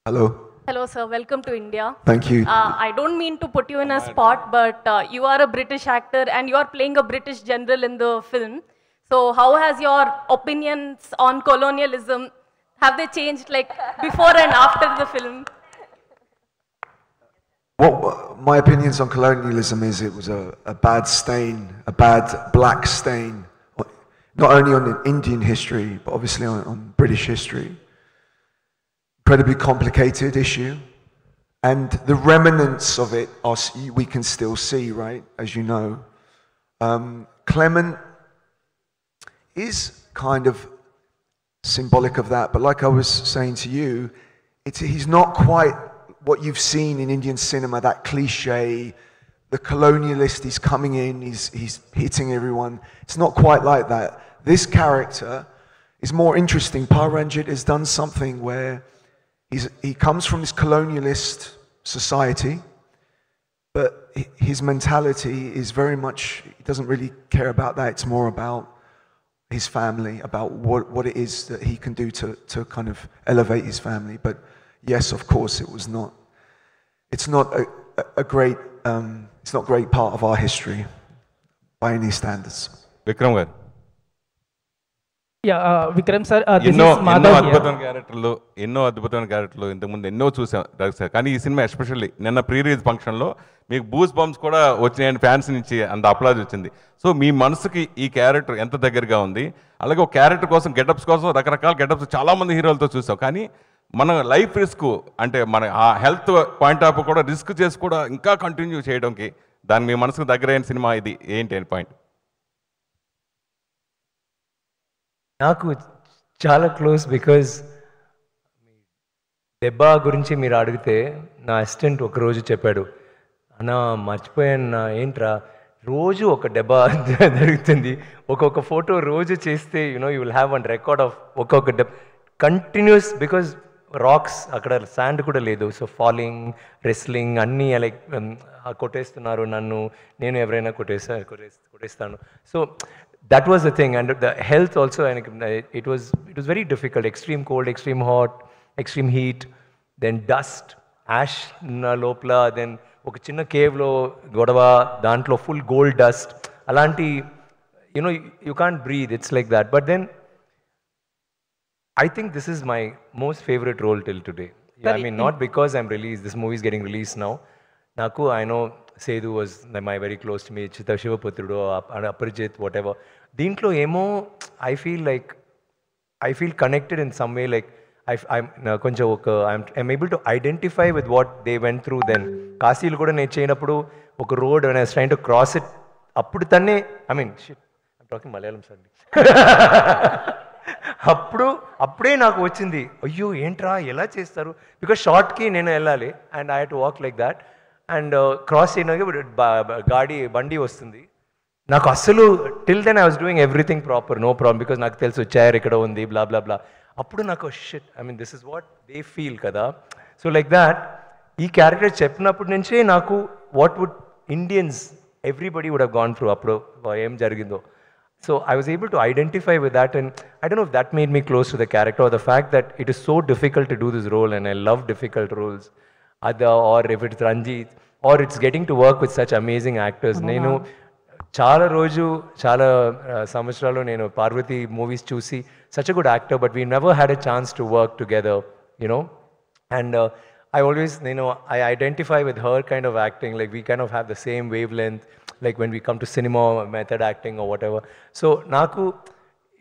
Hello. Hello, sir. Welcome to India. Thank you. I don't mean to put you in a spot, but you are a British actor and you are playing a British general in the film. So, how has your opinions on colonialism have they changed, like before and after the film? What my opinions on colonialism is it was a bad stain, a bad black stain, not only on Indian history, but obviously on British history. Incredibly complicated issue. And the remnants of it we can still see, right, as you know. Clement is kind of symbolic of that, but like I was saying to you, he's not quite what you've seen in Indian cinema, that cliche, the colonialist, he's coming in, he's hitting everyone. It's not quite like that. This character is more interesting. Paranjit has done something where he comes from this colonialist society, but his mentality is very much, he doesn't really care about that. It's more about his family, about what it is that he can do to kind of elevate his family. But yes, of course, it's not a great part of our history by any standards. Vikram garu. Yeah, Vikram sir, this is Madhav ఎన్నో అద్భుతమైన క్యారెక్టర్లు ఇంతకుముందు ఎన్నో చూసాం sir. కానీ ఈ cinema especially నిన్న pre release ఫంక్షన్లో మీకు బూస్ బంప్స్ కూడా వచ్చినాయని ఫ్యాన్స్ నుంచి అంత అప్లాజ్ వచ్చింది. సో మీ మనసుకి ఈ క్యారెక్టర్ ఎంత దగ్గరగా ఉంది? అలాగే ఒక క్యారెక్టర్ కోసం గెటప్స్ కోసం రకరకాల గెటప్స్ చాలామంది హీరోలతో చూసాం. కానీ మన లైఫ్ రిస్క్ అంటే మన ఆ హెల్త్ పాయింట్ ఆఫ్ కూడా రిస్క్ చేసి కూడా ఇంకా కంటిన్యూ చేయడానికి దాని మీ మనసుకు దగ్గరైన సినిమా ఇది ఏంటి అని పాయింట్? నాకు చాలా క్లోజ్ బికాజ్ దెబ్బ గురించి మీరు అడిగితే నా అసిస్టెంట్ ఒకరోజు చెప్పాడు, అన్నా మర్చిపోయాను నా ఏంట్రా రోజు ఒక దెబ్బ జరుగుతుంది, ఒక్కొక్క ఫోటో రోజు చేస్తే you will have one record of ఒక్కొక్క దెబ్బ కంటిన్యూస్. బికాజ్ రాక్స్ అక్కడ శాండ్ కూడా లేదు, సో ఫాలింగ్ రెస్లింగ్ అన్నీ లైక్ కొట్టేస్తున్నారు నన్ను, నేను ఎవరైనా కొట్టేస్తాను. So that was the thing, and the health also, and it was very difficult. Extreme cold, extreme hot, extreme heat, then dust, ash na lopla, then oka chinna cave lo godava dantlo full gold dust alanti, you can't breathe. It's like that. But then I think this is my most favorite role till today. Yeah, I mean, not because I'm released, this movie is getting released now. Naku, I know Sedu was my very close to me, Chita Shivaputrudu, Aparajit, whatever. Dintlo emo, I feel connected in some way, like I'm able to identify with what they went through then. Kasilo kuda ne cheyinappudu oka road when I was trying to cross it, appudu tanne, I mean, shit, I'm talking Malayalam sir. అప్పుడే నాకు వచ్చింది, అయ్యో ఏంట్రా ఎలా చేస్తారు, because షార్ట్కి నేను వెళ్ళాలి and I to walk like that and cross చేయడానికి బండి వస్తుంది. నాకు అస్సలు till then I was doing everything proper, no problem, because నాకు తెలుసు చైర్ ఇక్కడ ఉంది బ్లా బ్లా బ్లా. అప్పుడు నాకు shit, I mean this is what they feel కదా. సో లైక్ దాట్ ఈ క్యారెక్టర్ చెప్పినప్పటి నుంచే నాకు what would Indians everybody would have gone through అప్పుడు ఏం జరిగిందో. So I was able to identify with that, and I don't know if that made me close to the character, or the fact that it is so difficult to do this role, and I love difficult roles. Or if it's Ranjit, or it's getting to work with such amazing actors. Nenu చాలా సంవత్సరాలు నేను Parvati movies చూసి, such a good actor, but we never had a chance to work together, and I always, I identify with her kind of acting, like we kind of have the same wavelength, like when we come to cinema, method acting or whatever. So Naku,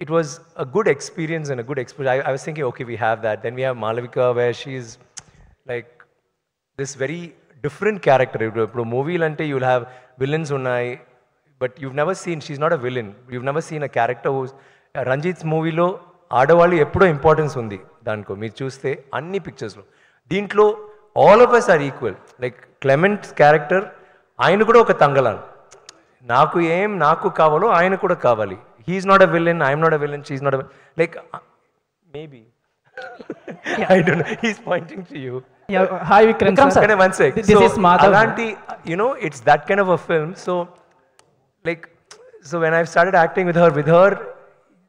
it was a good experience and a good exposure. I was thinking, okay, we have that. Then we have Malavika, where she's like this very different character. Pro movie lante you'll have villains unnai, but you've never seen, she's not a villain. You've never seen a character who's Ranjit's movie lo ఆడవాళ్ళు ఎప్పుడో importance ఉంది దానికో, మీరు చూస్తే అన్ని పిక్చర్స్లో. దీంట్లో all of us are equal. Like Clement's character, ఆయన కూడా ఒక తంగలాన్, నాకు కావాలో ఆయన కూడా కావాలి. He's not a villain, I'm not a villain, she's not a, like maybe I don't know, he's pointing to you. Yeah, hi Vikram sir. One sec. This is Madhav. Alanti, it's that kind of a film. So when I started acting with her,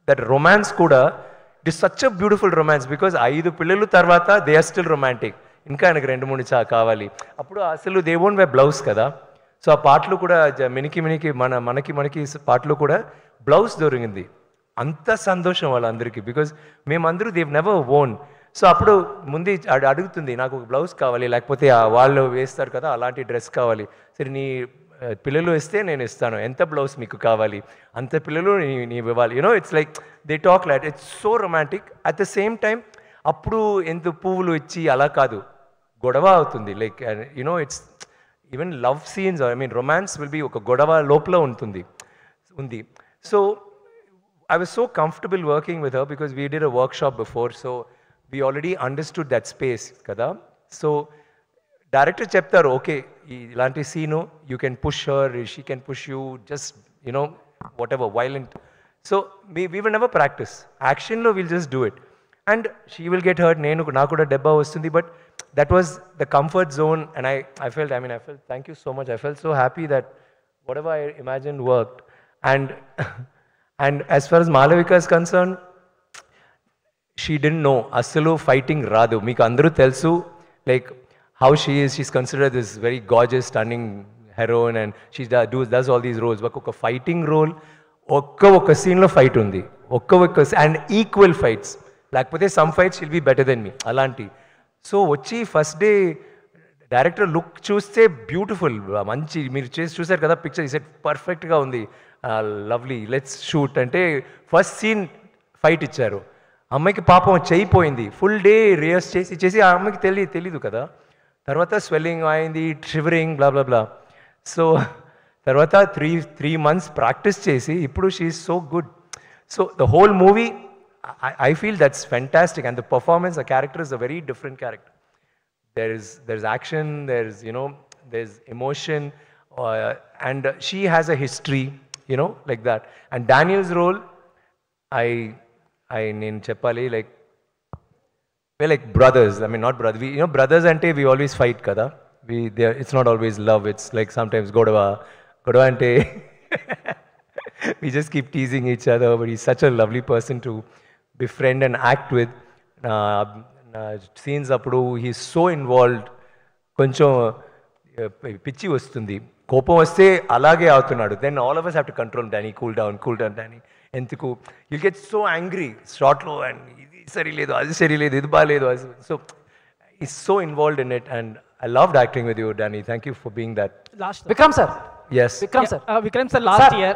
that romance kuda, it is such a beautiful romance because 5 పిల్లలు తర్వాత they are still romantic. ఇంకా ఆయనకు 2-3 కావాలి. అప్పుడు అసలు they won't wear blouse కదా. So ఆ పాటలు కూడా మినికి మనకి పాటలు కూడా బ్లౌజ్ దొరికింది. అంత సంతోషం వాళ్ళందరికీ బికాజ్ మేమందరూ దేవ్ నెవర్ ఓన్. సో అప్పుడు ముందు అడుగుతుంది నాకు ఒక బ్లౌజ్ కావాలి, లేకపోతే వాళ్ళు వేస్తారు కదా అలాంటి డ్రెస్ కావాలి. సరే నీ పిల్లలు ఇస్తే నేను ఇస్తాను, ఎంత బ్లౌజ్ మీకు కావాలి అంత పిల్లలు నీవు ఇవ్వాలి. You know it's like they talk light. It's so romantic. At the same time అప్పుడు ఎంత పువ్వులు ఇచ్చి అలా కాదు, గొడవ అవుతుంది. Like you know it's even love scenes I mean romance will be ఒక గొడవ లోపల ఉంది. So I was so comfortable working with her because we did a workshop before, so we already understood that space kada. So director cheptaru okay ilanti scene you can push her, she can push you, just you know whatever violent. So we will never practice action lo, we'll just do it and she will get hurt, nenu naaku kuda debba vastundi, but that was the comfort zone. And I felt thank you so much, I felt so happy that whatever I imagined worked. And as far as Malavika is concerned, she didn't know asalu fighting radu. Meeku andaru telsu like how she is. She's considered this very gorgeous, stunning heroine, and she does all these roles. But oka fighting role, oka scene lo fight undi, oka and equal fights. Lakapothe some fights she'll be better than me alanti. So vachi first day director look చూస్తే beautiful, మంచి మీరు చేసి చూసారు కదా picture, ఈ set పర్ఫెక్ట్గా ఉంది, lovely, let's shoot అంటే ఫస్ట్ సీన్ ఫైట్ ఇచ్చారు. అమ్మాయికి పాపం చేయిపోయింది, ఫుల్ డే రిహర్స్ చేసి ఆ అమ్మాయికి తెలీదు కదా. తర్వాత స్వెల్లింగ్ అయింది, షివరింగ్ బ్లా బ్లా బ్లా. సో తర్వాత త్రీ months ప్రాక్టీస్ చేసి ఇప్పుడు she is so good. So the whole movie I feel that's fantastic. And the performance, the character is a very different character. There's action, there's emotion, and she has a history, like that. And Daniel's role, I neen cheppali, like we're like brothers. I mean, not brothers. Brothers ante we always fight kada. It's not always love. It's like sometimes godava ante we just keep teasing each other. But he's such a lovely person to befriend and act with. Scenes అప్పుడు he so involved. కొంచెం పిచ్చి వస్తుంది, కోపం వస్తే అలాగే అవుతున్నాడు. Then all of us have to control Danny, cool down Danny. ఎందుకు you get so angry షార్ట్లో, అండ్ ఇది సరిలేదు, అది సరిలేదు, ఇది బాగాలేదు. So he's so involved in it, and I loved acting with you Danny. Thank you for being that. Vikram sir. Yes. Vikram sir, last year